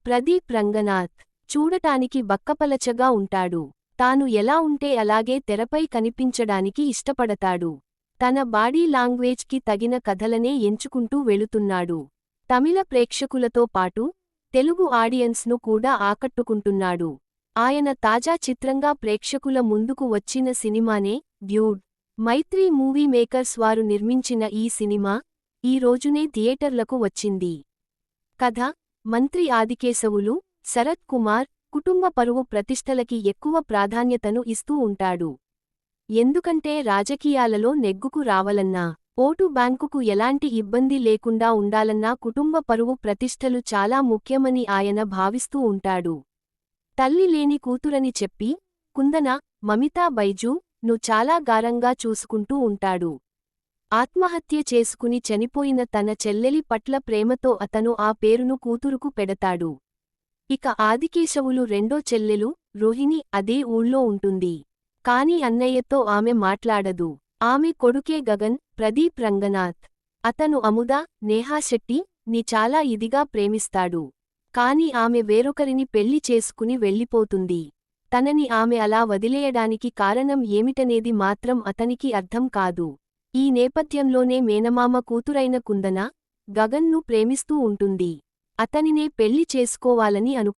ప్రదీప్ రంగనాథ్ చూడటానికి బక్కపలచగా ఉంటాడు. తాను ఎలా ఉంటే అలాగే తెరపై కనిపించడానికి ఇష్టపడతాడు. తన బాడీ లాంగ్వేజ్కి తగిన కథలనే ఎంచుకుంటూ వెళుతున్నాడు. తమిళ ప్రేక్షకులతో పాటు తెలుగు ఆడియన్స్ను కూడా ఆకట్టుకుంటున్నాడు. ఆయన తాజా చిత్రంగా ప్రేక్షకుల ముందుకు వచ్చిన సినిమానే డ్యూడ్. మైత్రి మూవీ మేకర్స్ వారు నిర్మించిన ఈ సినిమా ఈ రోజునే థియేటర్లకు వచ్చింది. కథ: మంత్రి ఆదికేశవులు, శరత్ కుమార్ కుటుంబ పరువు ప్రతిష్టలకి ఎక్కువ ప్రాధాన్యతను ఇస్తూ ఉంటాడు. ఎందుకంటే రాజకీయాలలో నెగ్గుకు రావాలన్నా, ఓటు బ్యాంకుకు ఎలాంటి ఇబ్బంది లేకుండా ఉండాలన్నా కుటుంబ పరువు ప్రతిష్టలు చాలా ముఖ్యమని ఆయన భావిస్తూ ఉంటాడు. తల్లి లేని కూతురని చెప్పి కుందన, మమితా బైజూ ను చాలా గారంగా చూసుకుంటూ ఉంటాడు. ఆత్మహత్య చేసుకుని చనిపోయిన తన చెల్లెలి పట్ల ప్రేమతో అతను ఆ పేరును కూతురుకు పెడతాడు. ఇక ఆదికేశవులు రెండో చెల్లెలు రోహిణి అదే ఊళ్ళో ఉంటుంది. కాని అన్నయ్యతో ఆమె మాట్లాడదు. ఆమె కొడుకే గగన్, ప్రదీప్ రంగనాథ్. అతను అముద, నేహాశెట్టి ని చాలా ఇదిగా ప్రేమిస్తాడు. కాని ఆమె వేరొకరిని పెళ్లి చేసుకుని వెళ్ళిపోతుంది. తనని ఆమె అలా వదిలేయడానికి కారణం ఏమిటనేది మాత్రం అతనికి అర్థం కాదు. ఈ నేపథ్యంలోనే మేనమామ కూతురైన కుందన, గగన్ను ప్రేమిస్తూ ఉంటుంది. అతనినే పెళ్లి చేసుకోవాలని